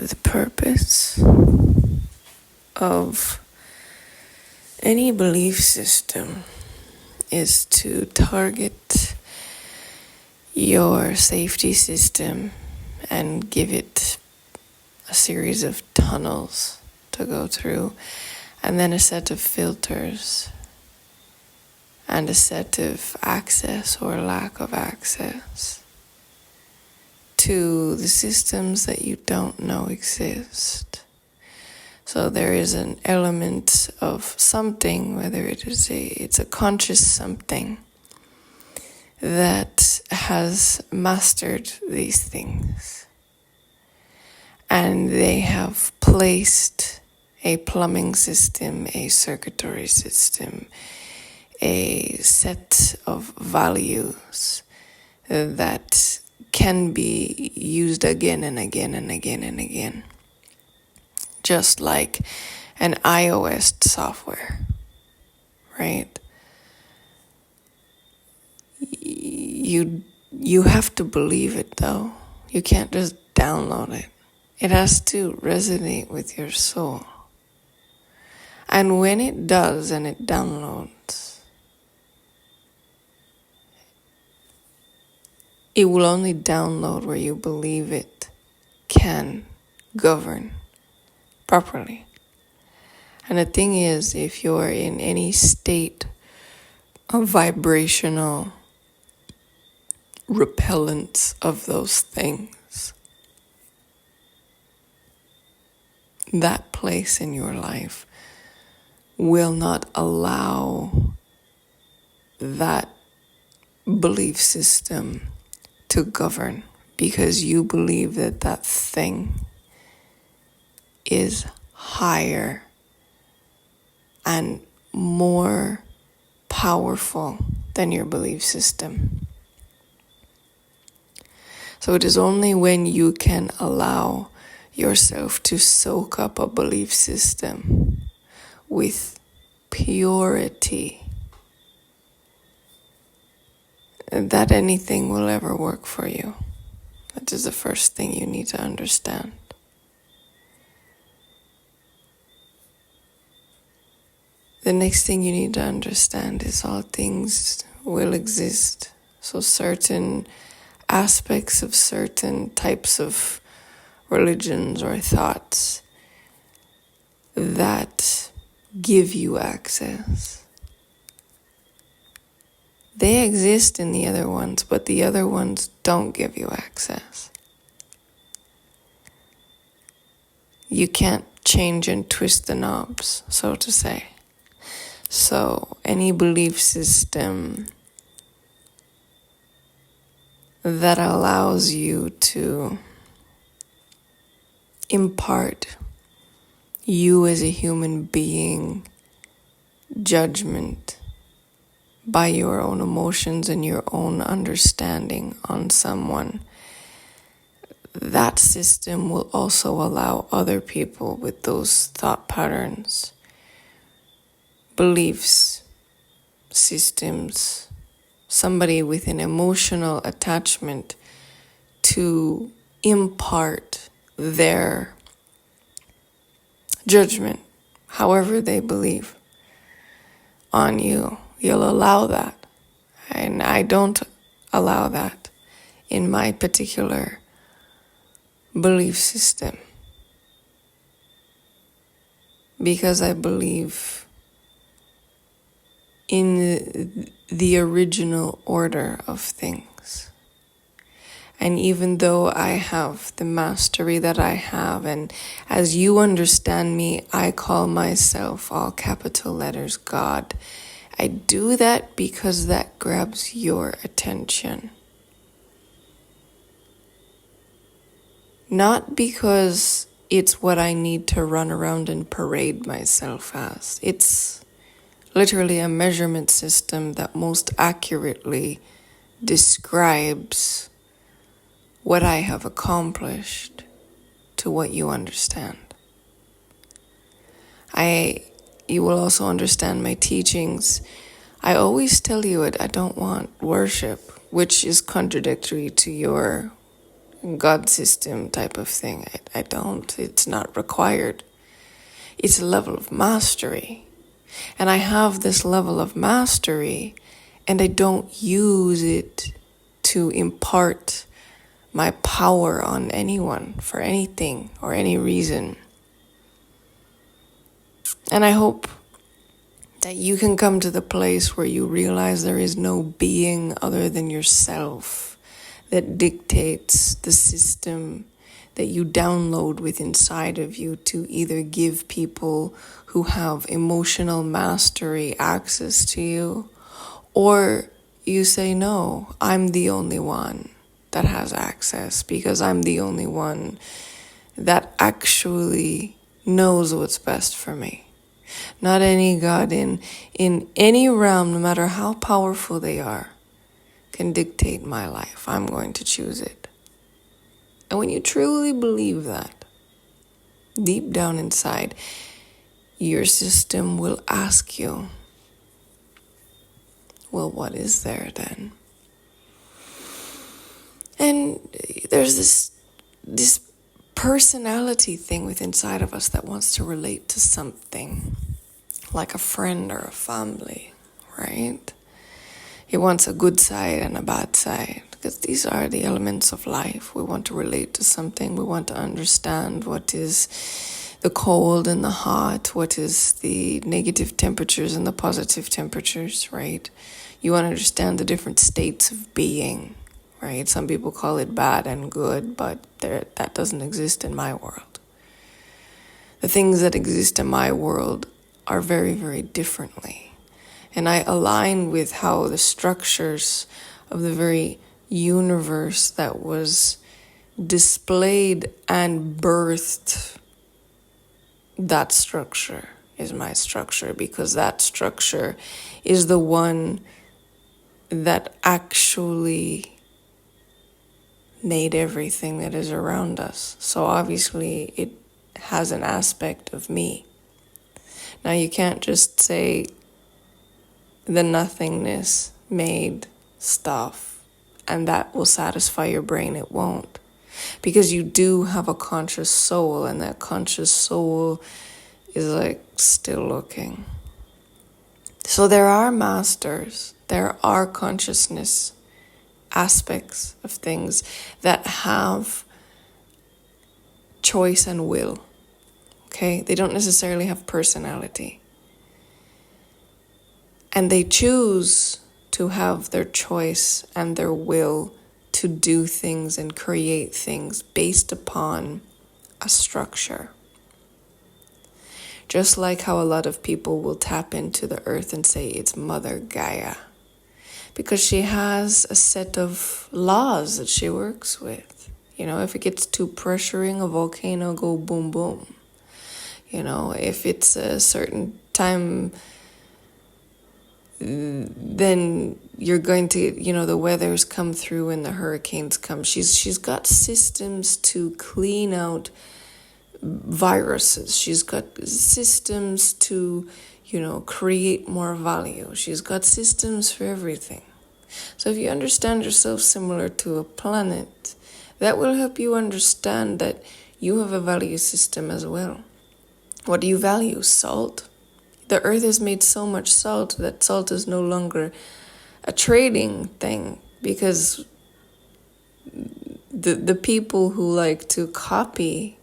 The purpose of any belief system is to target your safety system and give it a series of tunnels to go through, and then a set of filters and a set of access or lack of access to the systems that you don't know exist. So there is an element of something, whether it's a conscious something that has mastered these things. And they have placed a plumbing system, a circuitry system, a set of values that can be used again and again and again and again. Just like an iOS software, right? You have to believe it though. You can't just download it. It has to resonate with your soul. And when it does and it downloads, it will only download where you believe it can govern properly. And the thing is, if you're in any state of vibrational repellence of those things, that place in your life will not allow that belief system to govern, because you believe that that thing is higher and more powerful than your belief system. So it is only when you can allow yourself to soak up a belief system with purity that anything will ever work for you. That is the first thing you need to understand. The next thing you need to understand is all things will exist. So certain aspects of certain types of religions or thoughts that give you access, they exist in the other ones, but the other ones don't give you access. You can't change and twist the knobs, so to say. So any belief system that allows you to impart you as a human being judgment by your own emotions and your own understanding on someone, that system will also allow other people with those thought patterns, beliefs, systems, somebody with an emotional attachment to impart their judgment, however they believe, on you. You'll allow that. And I don't allow that in my particular belief system, because I believe in the original order of things. And even though I have the mastery that I have, and as you understand me, I call myself, all capital letters, God. I do that because that grabs your attention. Not because it's what I need to run around and parade myself as. It's literally a measurement system that most accurately describes what I have accomplished to what you understand. You will also understand my teachings. I always tell you it, I don't want worship, which is contradictory to your God system type of thing. I don't. It's not required. It's a level of mastery. And I have this level of mastery, and I don't use it to impart my power on anyone for anything or any reason. And I hope that you can come to the place where you realize there is no being other than yourself that dictates the system that you download with inside of you to either give people who have emotional mastery access to you, or you say, no, I'm the only one that has access because I'm the only one that actually knows what's best for me. Not any God in any realm, no matter how powerful they are, can dictate my life. I'm going to choose it. And when you truly believe that, deep down inside, your system will ask you, well, what is there then? And there's this personality thing within inside of us that wants to relate to something, like a friend or a family, right? It wants a good side and a bad side, because these are the elements of life. We want to relate to something. We want to understand what is the cold and the hot, what is the negative temperatures and the positive temperatures, right? You want to understand the different states of being, right? Some people call it bad and good, but that doesn't exist in my world. The things that exist in my world are very, very differently. And I align with how the structures of the very universe that was displayed and birthed, that structure is my structure, because that structure is the one that actually made everything that is around us. So obviously it has an aspect of me. Now you can't just say the nothingness made stuff and that will satisfy your brain. It won't. Because you do have a conscious soul, and that conscious soul is like still looking. So there are masters, there are consciousness aspects of things that have choice and will. Okay? They don't necessarily have personality. And they choose to have their choice and their will to do things and create things based upon a structure. Just like how a lot of people will tap into the earth and say it's Mother Gaia, because she has a set of laws that she works with. You know, if it gets too pressuring, a volcano go boom, boom. You know, if it's a certain time, then you're going to, you know, the weathers come through and the hurricanes come. She's got systems to clean out viruses. She's got systems to, you know, create more value. She's got systems for everything. So if you understand yourself similar to a planet, that will help you understand that you have a value system as well. What do you value? Salt? The earth has made so much salt that salt is no longer a trading thing, because the people who like to copy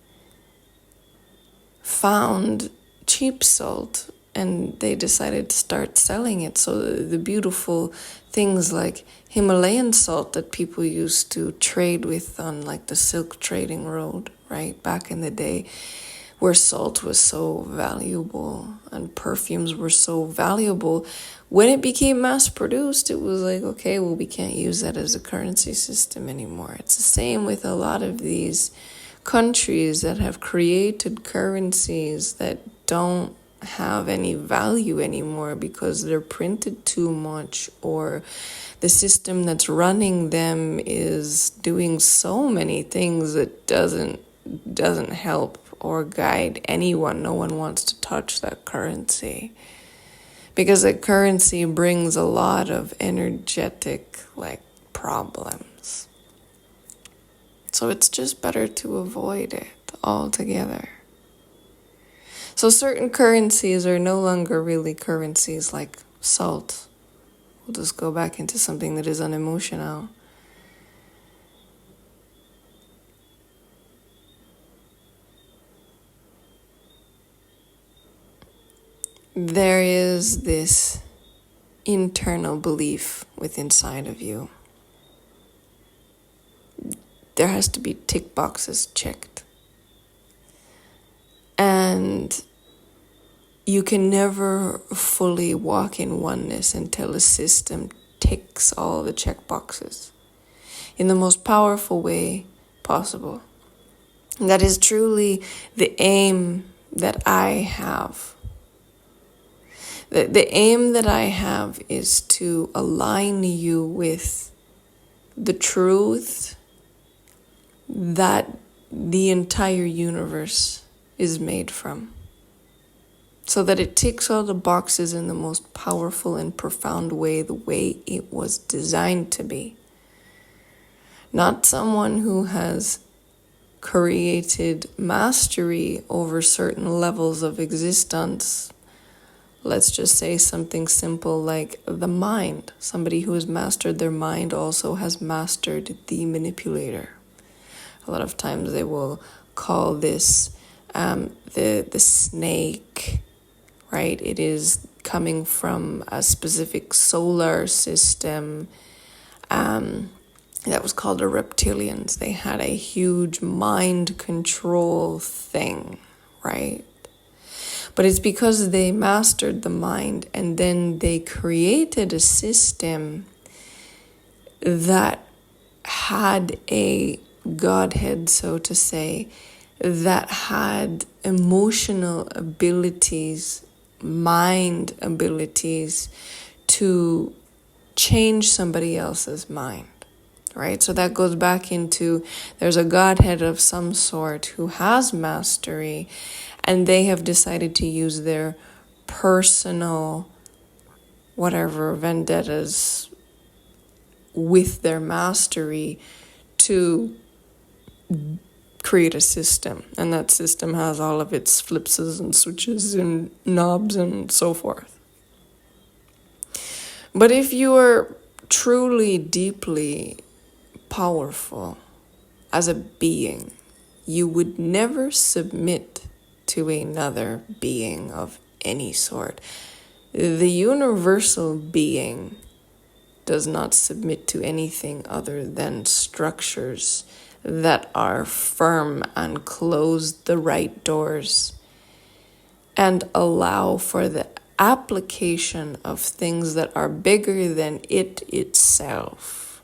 found cheap salt and they decided to start selling it. So the beautiful things like Himalayan salt that people used to trade with on like the Silk Trading Road, right, back in the day, where salt was so valuable and perfumes were so valuable, when it became mass-produced, it was like, okay, well, we can't use that as a currency system anymore. It's the same with a lot of these countries that have created currencies that don't have any value anymore because they're printed too much, or the system that's running them is doing so many things that doesn't help or guide anyone. No one wants to touch that currency because that currency brings a lot of energetic like problems. So it's just better to avoid it altogether. So certain currencies are no longer really currencies, like salt. We'll just go back into something that is unemotional. There is this internal belief within inside of you. There has to be tick boxes checked. And you can never fully walk in oneness until a system ticks all the check boxes in the most powerful way possible. And that is truly the aim that I have. The aim that I have is to align you with the truth that the entire universe is made from, so that it ticks all the boxes in the most powerful and profound way, the way it was designed to be. Not someone who has created mastery over certain levels of existence. Let's just say something simple like the mind. Somebody who has mastered their mind also has mastered the manipulator. A lot of times they will call this the snake, right? It is coming from a specific solar system that was called the reptilians. They had a huge mind control thing, right? But it's because they mastered the mind and then they created a system that had a Godhead, so to say, that had emotional abilities, mind abilities to change somebody else's mind, right? So that goes back into there's a Godhead of some sort who has mastery, and they have decided to use their personal, whatever, vendettas with their mastery to create a system. And that system has all of its flipses and switches and knobs and so forth. But if you are truly, deeply powerful as a being, you would never submit to another being of any sort. The universal being does not submit to anything other than structures that are firm and close the right doors and allow for the application of things that are bigger than it itself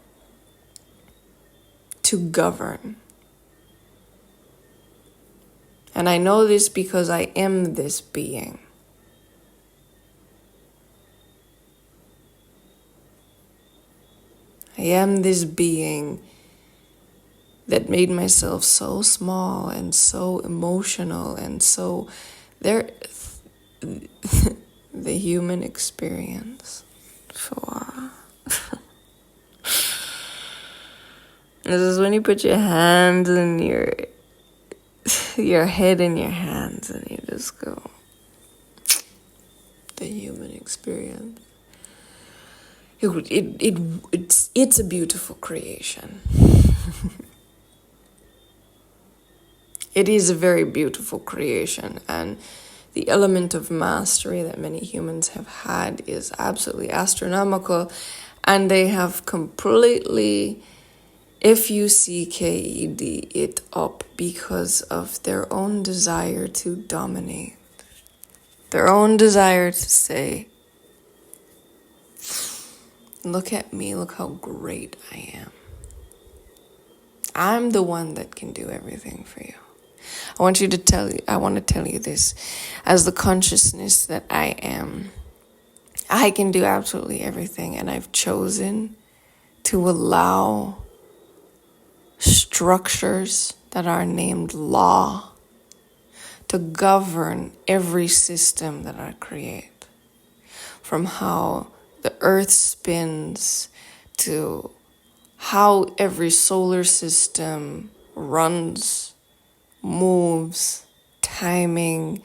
to govern. And I know this because I am this being. I am this being that made myself so small and so emotional and so the human experience. So this is when you put your hands in your head in your hands and you just go, the human experience. It's a beautiful creation. It is a very beautiful creation, and the element of mastery that many humans have had is absolutely astronomical, and they have completely fucked it up because of their own desire to dominate, their own desire to say, look at me, look how great I am. I'm the one that can do everything for you. I want to tell you this. As the consciousness that I am, I can do absolutely everything, and I've chosen to allow structures that are named law to govern every system that I create. From how the earth spins to how every solar system runs, moves, timing,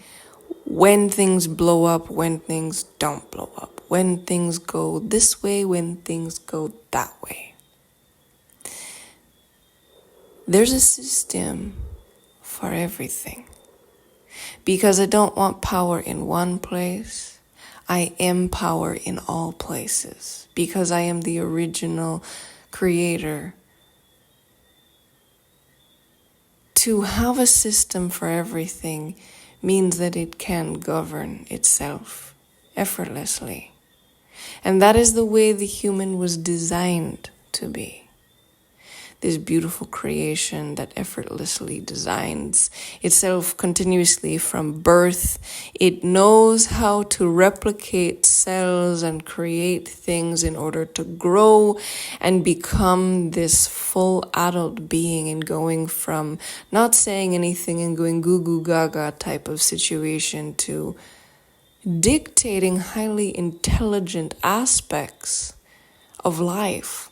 when things blow up, when things don't blow up, when things go this way, when things go that way. There's a system for everything. Because I don't want power in one place, I am power in all places. Because I am the original creator. To have a system for everything means that it can govern itself effortlessly. And that is the way the human was designed to be. This beautiful creation that effortlessly designs itself continuously from birth. It knows how to replicate cells and create things in order to grow and become this full adult being, and going from not saying anything and going goo goo gaga type of situation to dictating highly intelligent aspects of life.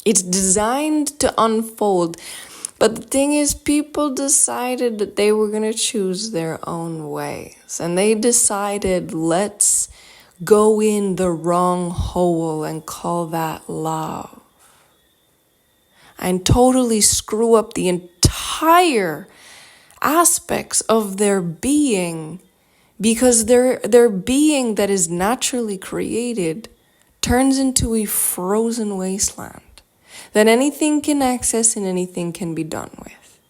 It's designed to unfold. But the thing is, people decided that they were going to choose their own ways. And they decided, let's go in the wrong hole and call that love. And totally screw up the entire aspects of their being. Because their being that is naturally created turns into a frozen wasteland that anything can access and anything can be done with.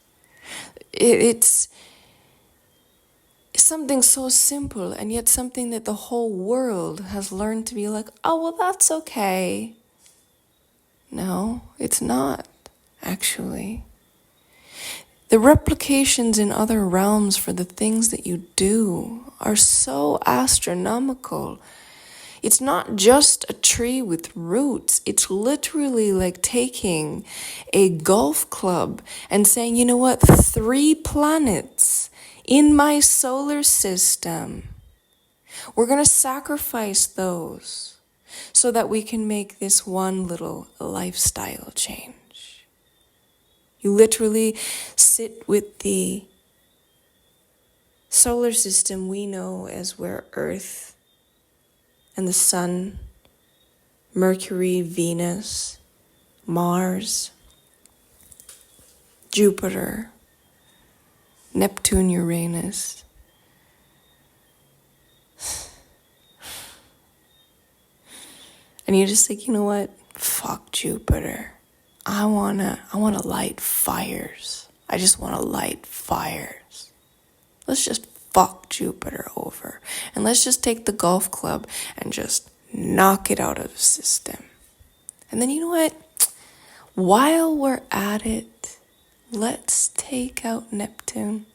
It's something so simple, and yet something that the whole world has learned to be like, oh, well, that's okay. No, it's not, actually. The replications in other realms for the things that you do are so astronomical. It's not just a tree with roots. It's literally like taking a golf club and saying, you know what, 3 planets in my solar system, we're going to sacrifice those so that we can make this one little lifestyle change. You literally sit with the solar system we know as where Earth and the Sun, Mercury, Venus, Mars, Jupiter, Neptune, Uranus. And you're just like, you know what? Fuck Jupiter. I wanna light fires. I just wanna light fires. Let's just fuck Jupiter over. And let's just take the golf club and just knock it out of the system. And then you know what? While we're at it, let's take out Neptune.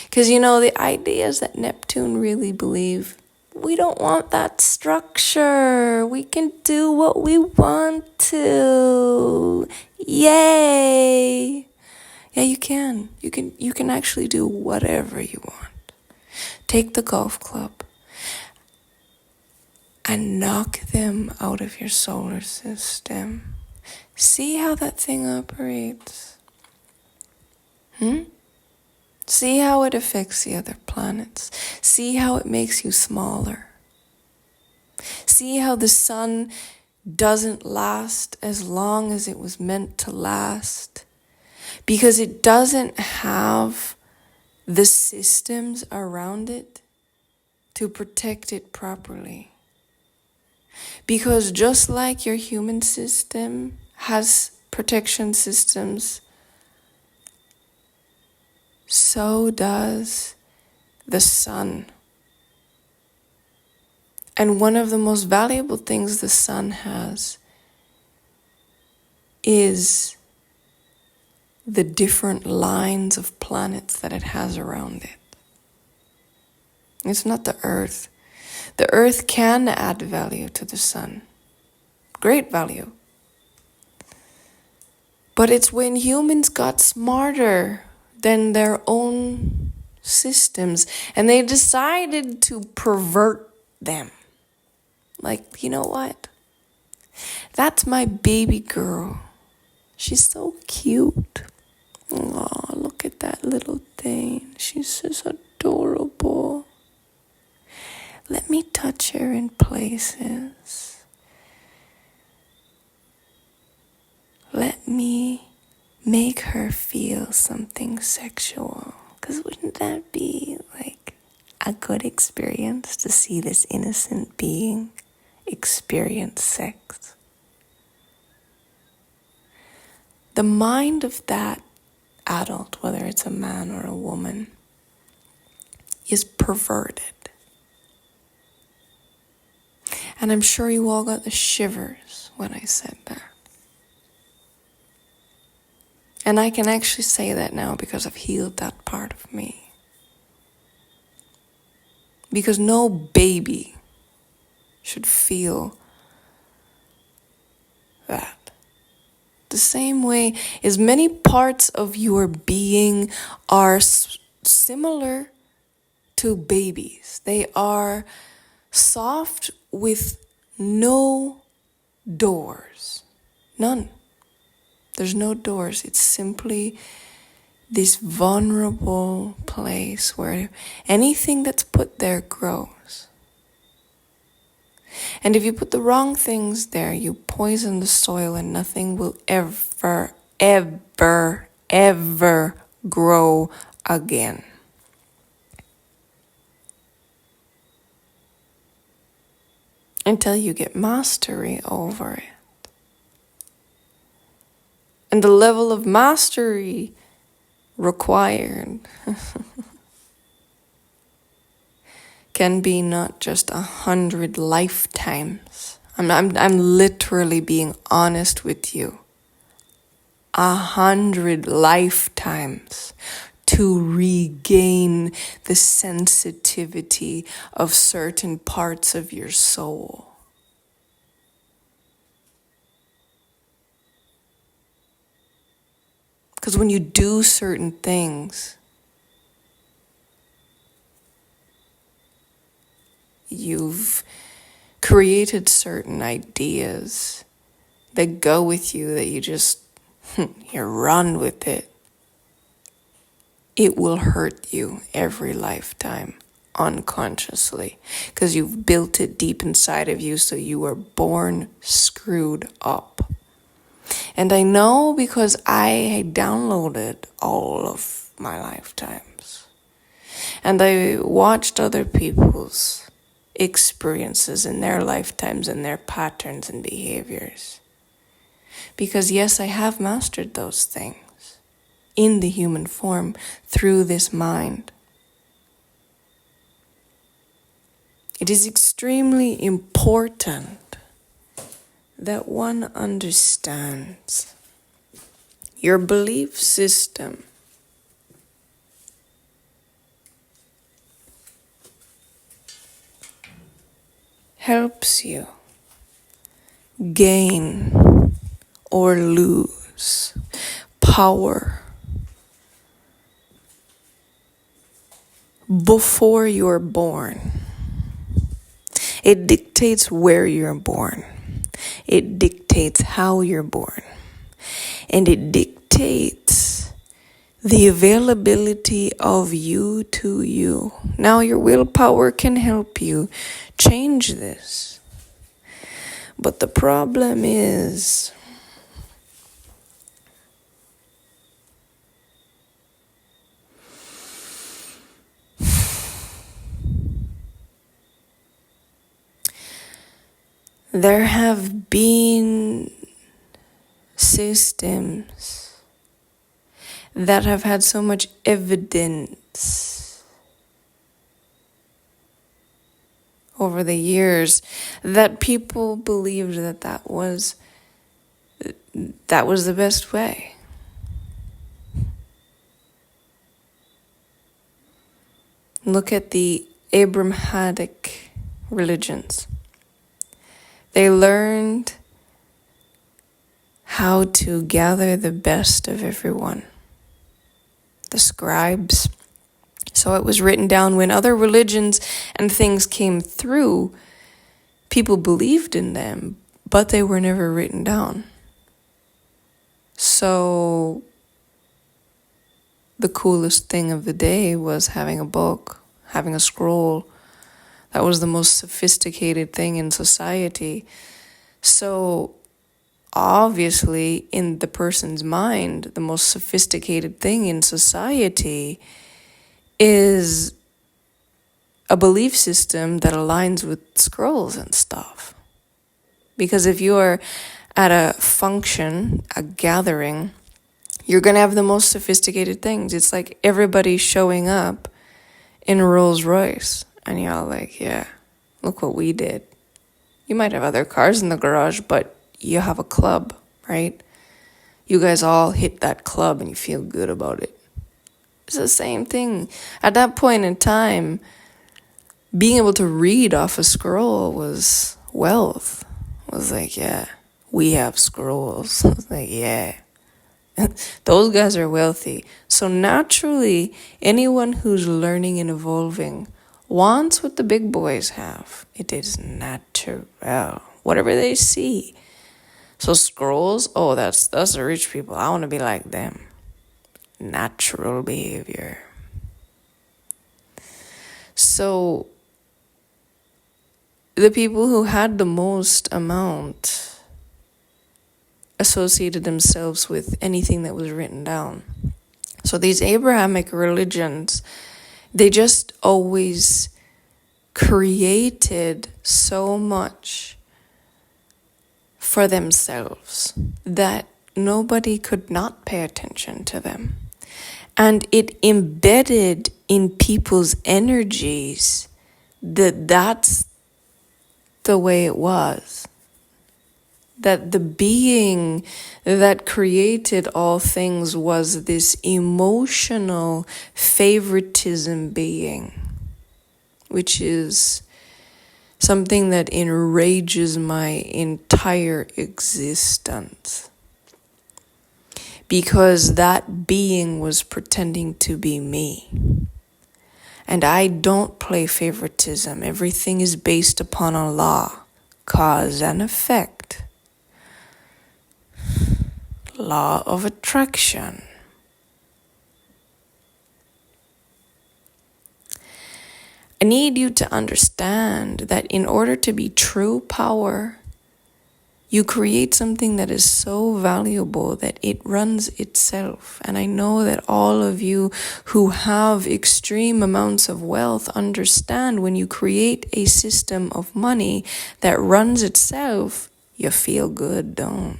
Because you know, the idea is that Neptune really believe we don't want that structure. We can do what we want to. Yay! Yeah, you can. You can actually do whatever you want. Take the golf club and knock them out of your solar system. See how that thing operates. See how it affects the other planets. See how it makes you smaller. See how the sun doesn't last as long as it was meant to last. Because it doesn't have the systems around it to protect it properly. Because just like your human system has protection systems, so does the sun. And one of the most valuable things the sun has is the different lines of planets that it has around it. It's not the earth. The earth can add value to the sun. Great value. But it's when humans got smarter than their own systems and they decided to pervert them. Like, you know what? That's my baby girl. She's so cute. Oh, look at that little thing. She's just adorable. Let me touch her in places. Let me make her feel something sexual. Because wouldn't that be like a good experience to see this innocent being experience sex? The mind of that adult, whether it's a man or a woman, is perverted. And I'm sure you all got the shivers when I said that. And I can actually say that now because I've healed that part of me. Because no baby should feel that. The same way as many parts of your being are similar to babies. They are soft with no doors. None. There's no doors. It's simply this vulnerable place where anything that's put there grows. And if you put the wrong things there, you poison the soil and nothing will ever, ever, ever grow again. Until you get mastery over it. And the level of mastery required can be not just 100 lifetimes. I'm literally being honest with you. 100 lifetimes to regain the sensitivity of certain parts of your soul. Because when you do certain things, you've created certain ideas that go with you, that you just, you run with it. It will hurt you every lifetime, unconsciously, because you've built it deep inside of you, so you were born screwed up. And I know because I downloaded all of my lifetimes. And I watched other people's experiences in their lifetimes and their patterns and behaviors. Because yes, I have mastered those things in the human form through this mind. It is extremely important that one understands your belief system helps you gain or lose power before you're born. It dictates where you're born. It dictates how you're born. And it dictates the availability of you to you. Now, your willpower can help you change this. But the problem is, there have been systems that have had so much evidence over the years that people believed that that was the best way. Look at the Abrahamic religions. They learned how to gather the best of everyone. The scribes. So it was written down when other religions and things came through, people believed in them, but they were never written down. So the coolest thing of the day was having a book, having a scroll. That was the most sophisticated thing in society. So obviously, in the person's mind, the most sophisticated thing in society is a belief system that aligns with scrolls and stuff. Because if you're at a function, a gathering, you're going to have the most sophisticated things. It's like everybody showing up in a Rolls Royce. And you're all like, yeah, look what we did. You might have other cars in the garage, but you have a club, right? You guys all hit that club and you feel good about it. It's the same thing. At that point in time, being able to read off a scroll was wealth. I was like, yeah, we have scrolls. I was like, yeah. Those guys are wealthy. So naturally, anyone who's learning and evolving wants what the big boys have. It is natural. Whatever they see. So scrolls, oh, that's the rich people. I want to be like them. Natural behavior. So the people who had the most amount associated themselves with anything that was written down. So these Abrahamic religions, they just always created so much for themselves that nobody could not pay attention to them. And it embedded in people's energies that that's the way it was. That the being that created all things was this emotional favoritism being, which is something that enrages my entire existence. Because that being was pretending to be me. And I don't play favoritism. Everything is based upon a law, cause and effect. Law of attraction. I need you to understand that in order to be true power, you create something that is so valuable that it runs itself. And I know that all of you who have extreme amounts of wealth understand when you create a system of money that runs itself, you feel good, don't?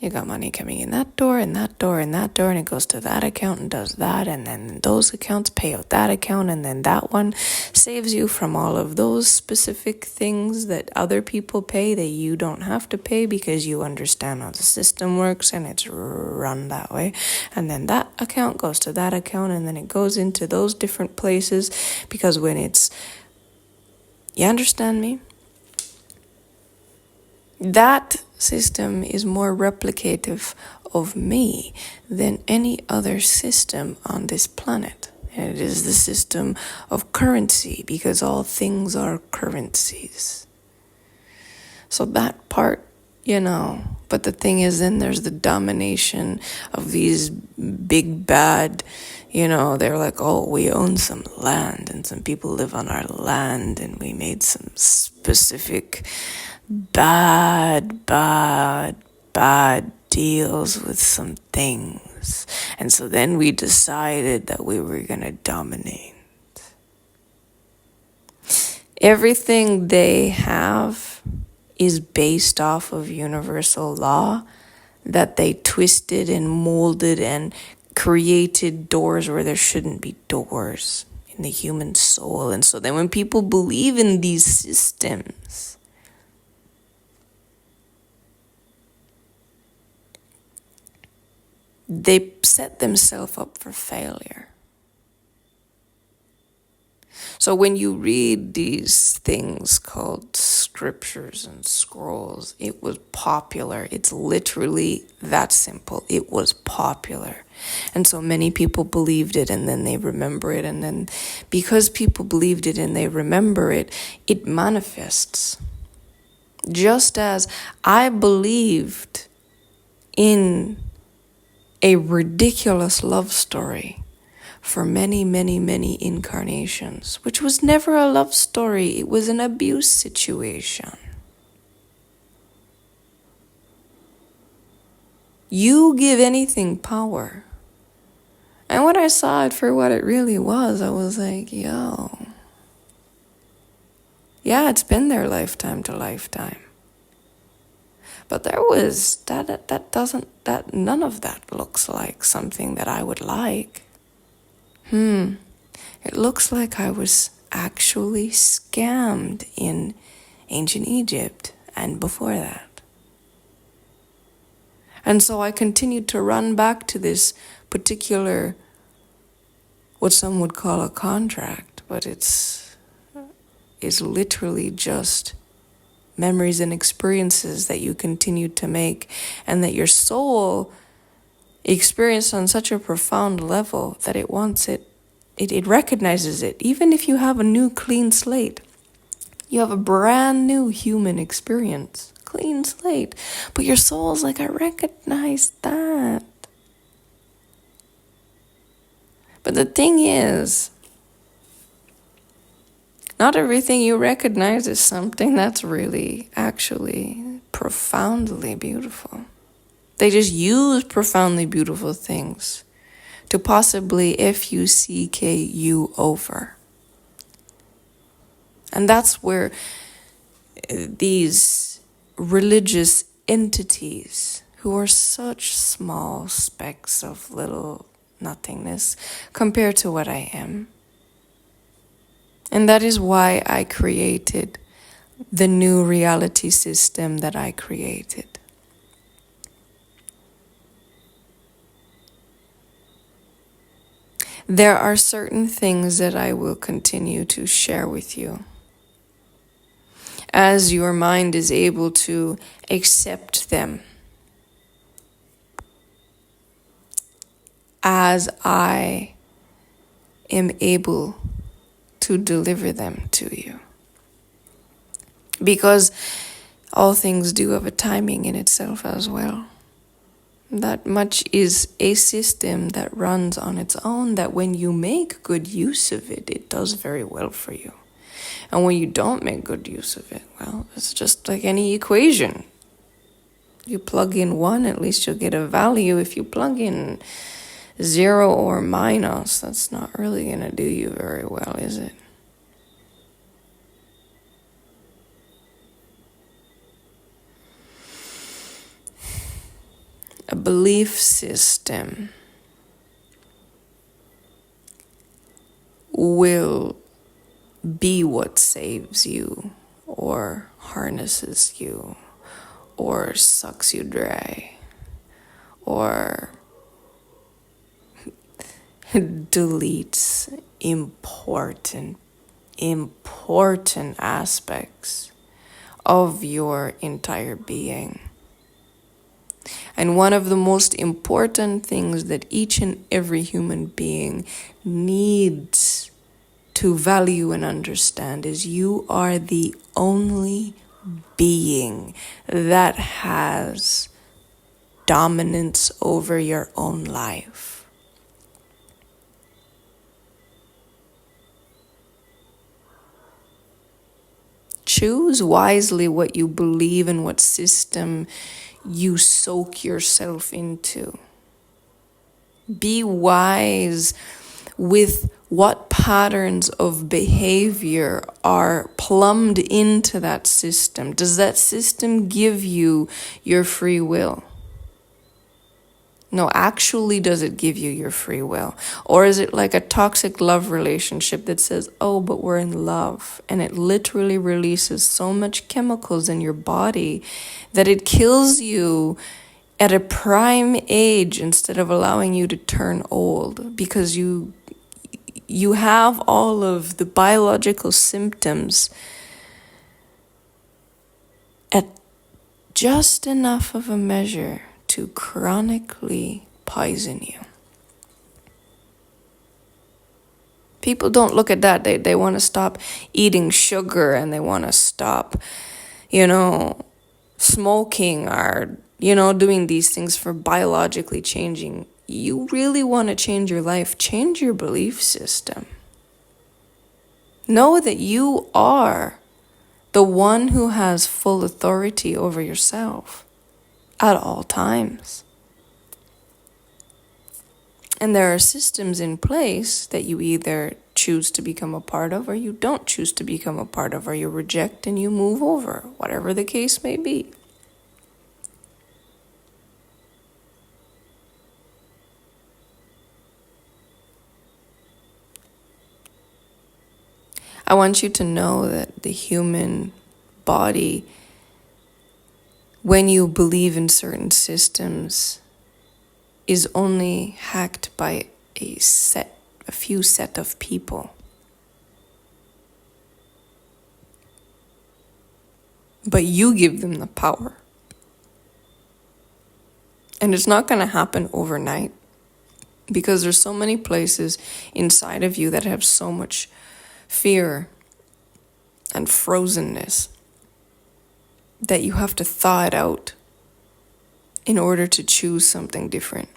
You got money coming in that door, and that door, and that door, and it goes to that account and does that, and then those accounts pay out that account, and then that one saves you from all of those specific things that other people pay that you don't have to pay because you understand how the system works and it's run that way. And then that account goes to that account, and then it goes into those different places because when it's... You understand me? That system is more replicative of me than any other system on this planet. And it is the system of currency because all things are currencies. So that part, but the thing is then there's the domination of these big bad, they're like, oh, we own some land and some people live on our land and we made some specific bad deals with some things. And so then we decided that we were going to dominate. Everything they have is based off of universal law that they twisted and molded and created doors where there shouldn't be doors in the human soul. And so then when people believe in these systems, they set themselves up for failure. So when you read these things called scriptures and scrolls, it was popular. It's literally that simple. It was popular. And so many people believed it and then they remember it. And then because people believed it and they remember it, it manifests. Just as I believed in a ridiculous love story for many, many, many incarnations, which was never a love story, it was an abuse situation. You give anything power. And when I saw it for what it really was, I was like, yo, yeah, it's been there lifetime to lifetime. But there was, that none of that looks like something that I would like. It looks like I was actually scammed in ancient Egypt and before that. And so I continued to run back to this particular, what some would call a contract, but it's literally just memories and experiences that you continue to make, and that your soul experienced on such a profound level that it wants it recognizes it. Even if you have a new clean slate, you have a brand new human experience, clean slate, but your soul's like, I recognize that. But the thing is, not everything you recognize is something that's really, actually, profoundly beautiful. They just use profoundly beautiful things to possibly FUCK you over. And that's where these religious entities, who are such small specks of little nothingness compared to what I am. And that is why I created the new reality system that I created. There are certain things that I will continue to share with you as your mind is able to accept them, as I am able to deliver them to you. Because all things do have a timing in itself as well. That much is a system that runs on its own, that when you make good use of it, it does very well for you. And when you don't make good use of it, well, it's just like any equation. You plug in 1, at least you'll get a value. If you plug in 0 or minus, that's not really going to do you very well, is it? A belief system will be what saves you, or harnesses you, or sucks you dry, or deletes important aspects of your entire being. And one of the most important things that each and every human being needs to value and understand is you are the only being that has dominance over your own life. Choose wisely what you believe and what system you soak yourself into. Be wise with what patterns of behavior are plumbed into that system. Does that system give you your free will? No, actually, does it give you your free will? Or is it like a toxic love relationship that says, oh, but we're in love, and it literally releases so much chemicals in your body that it kills you at a prime age instead of allowing you to turn old, because you have all of the biological symptoms at just enough of a measure to chronically poison you. People don't look at that. They want to stop eating sugar, and they want to stop, you know, smoking or, doing these things for biologically changing. You really want to change your life, change your belief system. Know that you are the one who has full authority over yourself at all times. And there are systems in place that you either choose to become a part of or you don't choose to become a part of, or you reject and you move over, whatever the case may be. I want you to know that the human body, when you believe in certain systems, is only hacked by a few set of people. But you give them the power. And it's not going to happen overnight, because there's so many places inside of you that have so much fear and frozenness that you have to thaw it out in order to choose something different.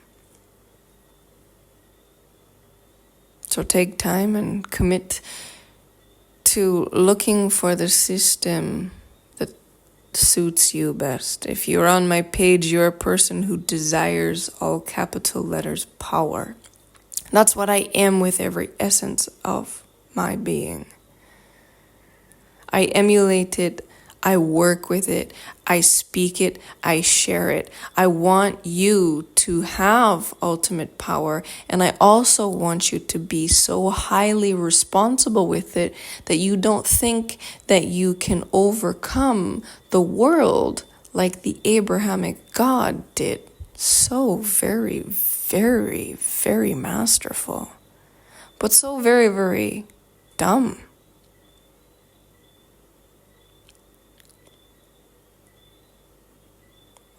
So take time and commit to looking for the system that suits you best. If you're on my page, you're a person who desires, all capital letters, power. That's what I am with every essence of my being. I emulate it, I work with it, I speak it, I share it. I want you to have ultimate power, and I also want you to be so highly responsible with it that you don't think that you can overcome the world like the Abrahamic God did. So very, very, very masterful, but so very, very dumb.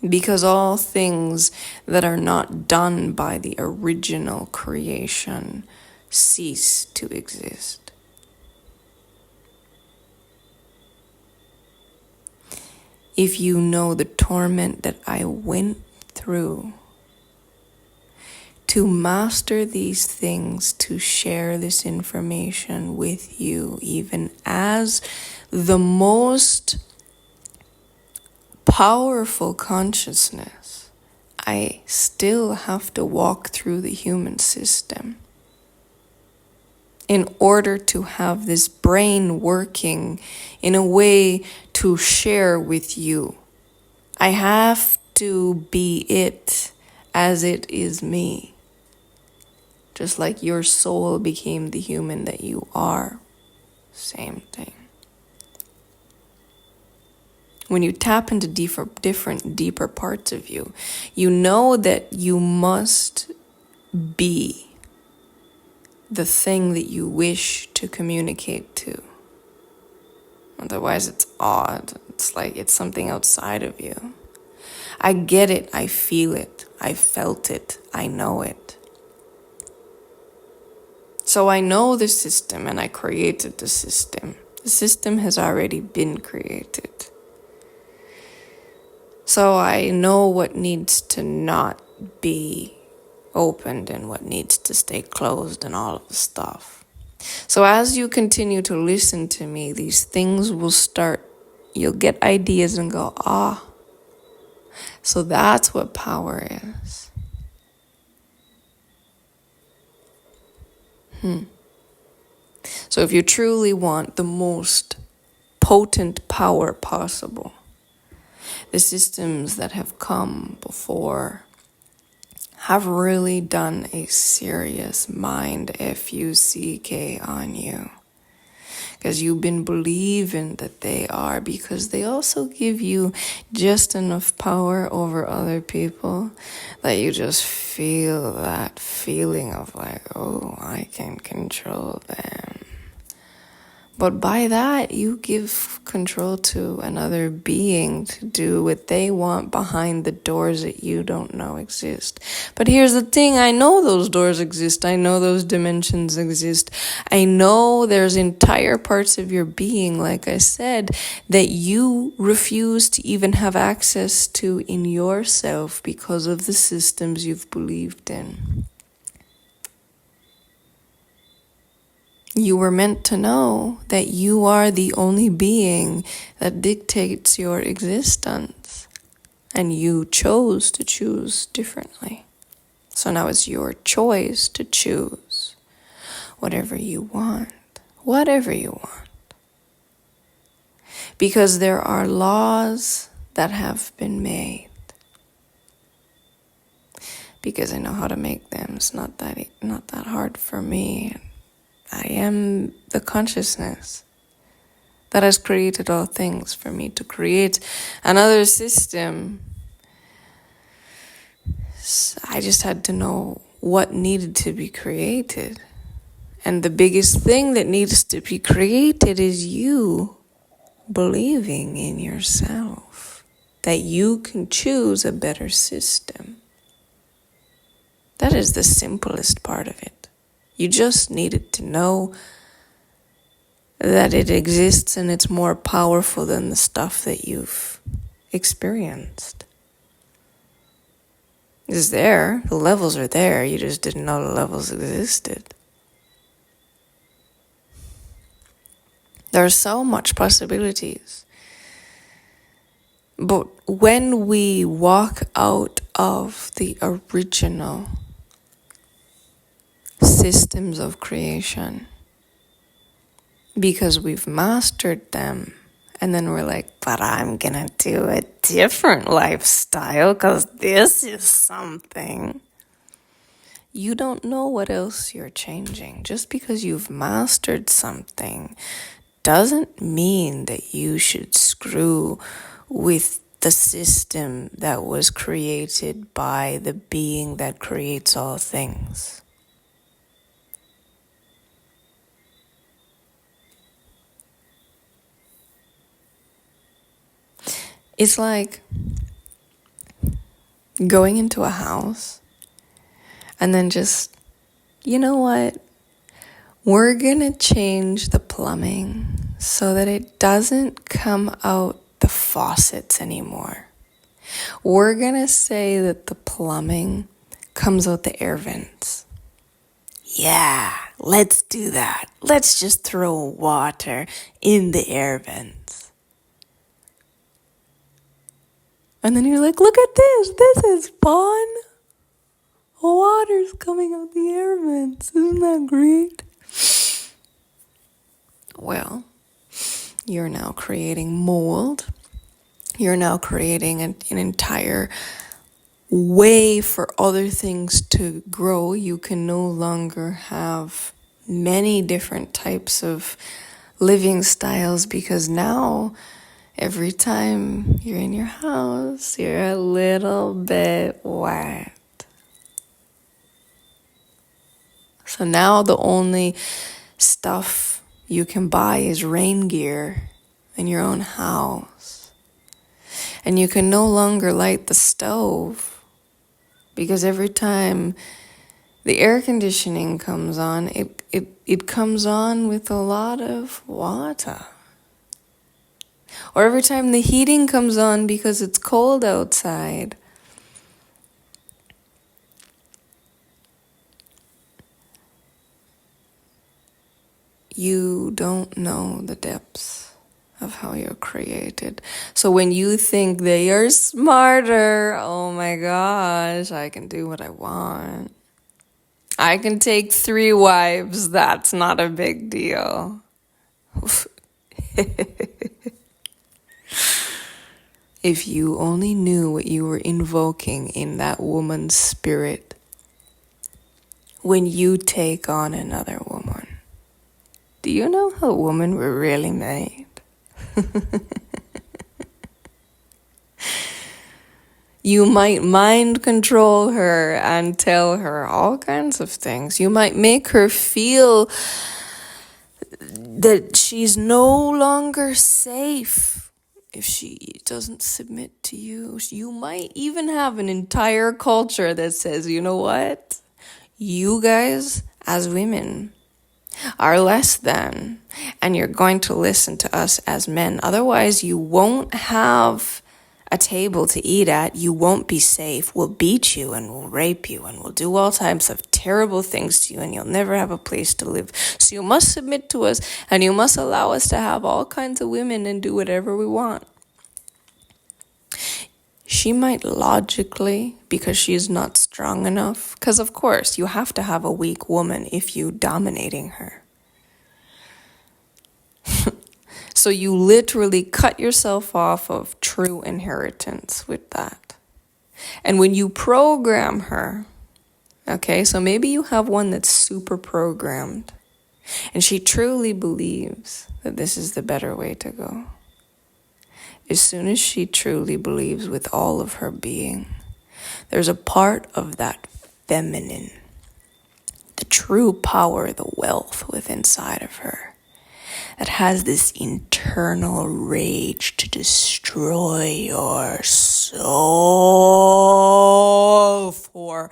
Because all things that are not done by the original creation cease to exist. If you know the torment that I went through to master these things, to share this information with you, even as the most powerful consciousness, I still have to walk through the human system in order to have this brain working in a way to share with you. I have to be it as it is me, just like your soul became the human that you are. Same thing. When you tap into deeper parts of you, you know that you must be the thing that you wish to communicate to. Otherwise, it's odd. It's like it's something outside of you. I get it. I feel it. I felt it. I know it. So I know the system and I created the system. The system has already been created. So I know what needs to not be opened and what needs to stay closed and all of the stuff. So as you continue to listen to me, these things will start, you'll get ideas and go, so that's what power is. So if you truly want the most potent power possible, the systems that have come before have really done a serious mind FUCK on you. Because you've been believing that they are, because they also give you just enough power over other people that you just feel that feeling of like, oh, I can control them. But by that, you give control to another being to do what they want behind the doors that you don't know exist. But here's the thing, I know those doors exist. I know those dimensions exist. I know there's entire parts of your being, like I said, that you refuse to even have access to in yourself because of the systems you've believed in. You were meant to know that you are the only being that dictates your existence. And you chose to choose differently. So now it's your choice to choose whatever you want. Whatever you want. Because there are laws that have been made. Because I know how to make them. It's not that hard for me. I am the consciousness that has created all things. For me to create another system, I just had to know what needed to be created. And the biggest thing that needs to be created is you believing in yourself, that you can choose a better system. That is the simplest part of it. You just needed to know that it exists and it's more powerful than the stuff that you've experienced. It's there. The levels are there. You just didn't know the levels existed. There are so much possibilities. But when we walk out of the original systems of creation, because we've mastered them, and then we're like, but I'm gonna do a different lifestyle because this is something. You don't know what else you're changing. Just because you've mastered something doesn't mean that you should screw with the system that was created by the being that creates all things. It's like going into a house and then just, you know what? We're gonna change the plumbing so that it doesn't come out the faucets anymore. We're gonna say that the plumbing comes out the air vents. Yeah, let's do that. Let's just throw water in the air vents. And then you're like, look at this. This is fun. Water's coming out the air vents. Isn't that great? Well, you're now creating mold. You're now creating an entire way for other things to grow. You can no longer have many different types of living styles because now every time you're in your house, you're a little bit wet. So now the only stuff you can buy is rain gear in your own house. And you can no longer light the stove because every time the air conditioning comes on, it comes on with a lot of water. Or every time the heating comes on because it's cold outside, you don't know the depths of how you're created. So when you think they are smarter, oh my gosh, I can do what I want. I can take 3 wives, that's not a big deal. If you only knew what you were invoking in that woman's spirit when you take on another woman. Do you know how women were really made? You might mind control her and tell her all kinds of things. You might make her feel that she's no longer safe if she doesn't submit to you. You might even have an entire culture that says, you know what? You guys, as women, are less than, and you're going to listen to us as men. Otherwise, you won't have a table to eat at. You won't be safe. We'll beat you and we'll rape you and we'll do all types of terrible things to you, and you'll never have a place to live. So you must submit to us, and you must allow us to have all kinds of women and do whatever we want. She might logically, because she's not strong enough, because of course you have to have a weak woman if you dominating her. So you literally cut yourself off of true inheritance with that. And when you program her, okay, so maybe you have one that's super programmed, and she truly believes that this is the better way to go. As soon as she truly believes with all of her being, there's a part of that feminine, the true power, the wealth within inside of her, that has this internal rage to destroy your soul for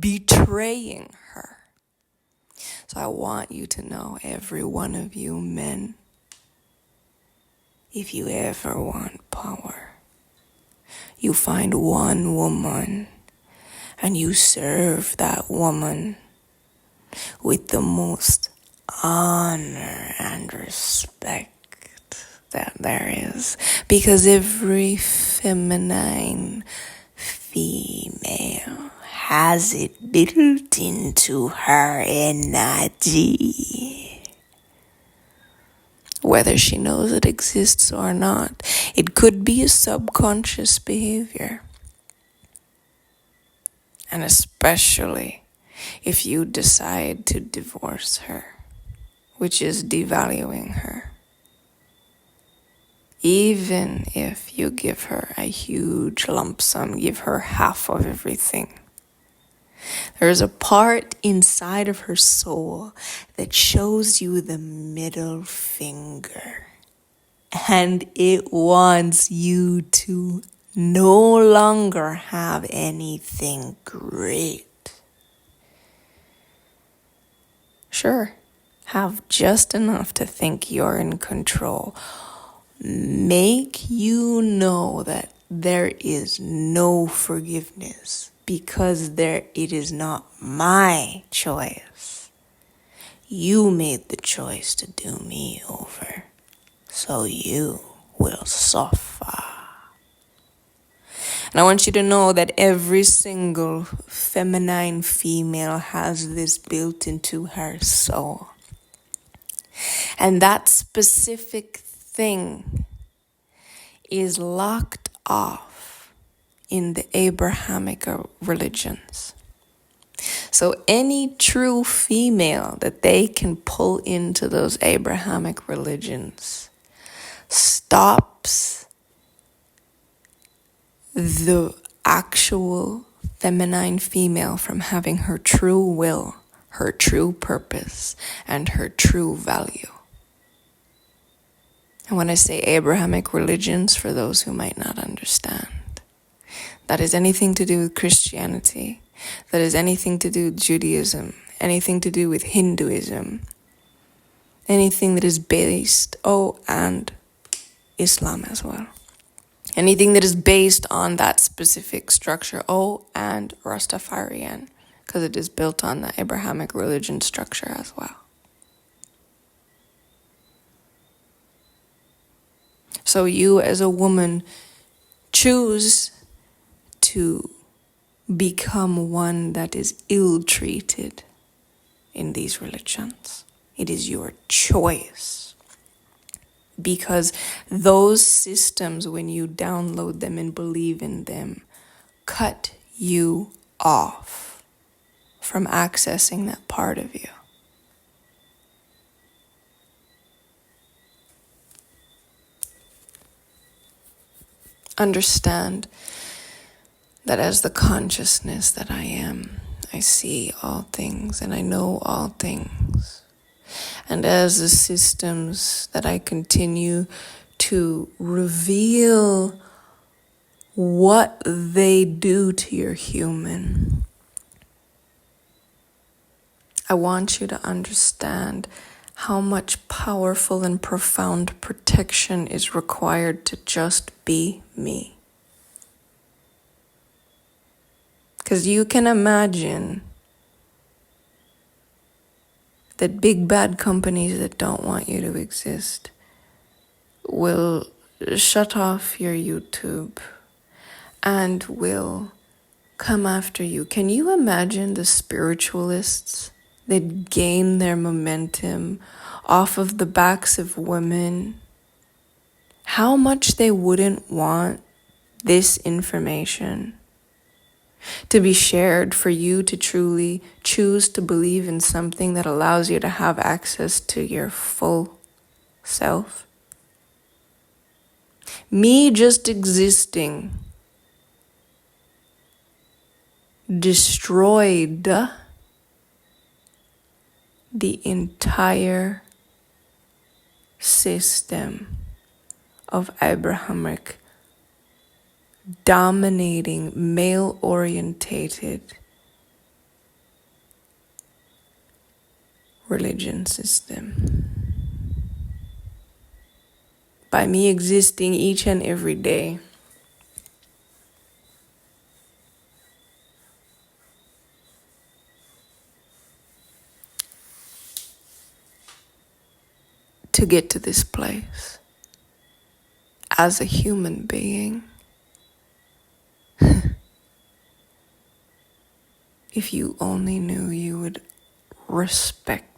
betraying her. So I want you to know, every one of you men, if you ever want power, you find one woman and you serve that woman with the most honor and respect that there is, because every feminine female has it built into her energy, whether she knows it exists or not. It could be a subconscious behavior, and especially if you decide to divorce her, which is devaluing her. Even if you give her a huge lump sum, give her half of everything, there's a part inside of her soul that shows you the middle finger, and it wants you to no longer have anything great. Sure, have just enough to think you're in control. Make you know that there is no forgiveness, because it is not my choice. You made the choice to do me over, so you will suffer. And I want you to know that every single feminine female has this built into her soul. And that specific thing is locked off in the Abrahamic religions. So any true female that they can pull into those Abrahamic religions stops the actual feminine female from having her true will, her true purpose, and her true value. And when I say Abrahamic religions, for those who might not understand, that is anything to do with Christianity, that is anything to do with Judaism, anything to do with Hinduism, anything that is based, and Islam as well. Anything that is based on that specific structure, and Rastafarian, because it is built on the Abrahamic religion structure as well. So you as a woman choose to become one that is ill-treated in these religions. It is your choice. Because those systems, when you download them and believe in them, cut you off from accessing that part of you. Understand that as the consciousness that I am, I see all things and I know all things. And as the systems that I continue to reveal what they do to your human, I want you to understand how much powerful and profound protection is required to just be me. Because you can imagine that big bad companies that don't want you to exist will shut off your YouTube and will come after you. Can you imagine the spiritualists that gain their momentum off of the backs of women? How much they wouldn't want this information to be shared for you to truly choose to believe in something that allows you to have access to your full self. Me just existing destroyed the entire system of Abrahamic dominating male-orientated religion system. By me existing each and every day, to get to this place as a human being, if you only knew, you would respect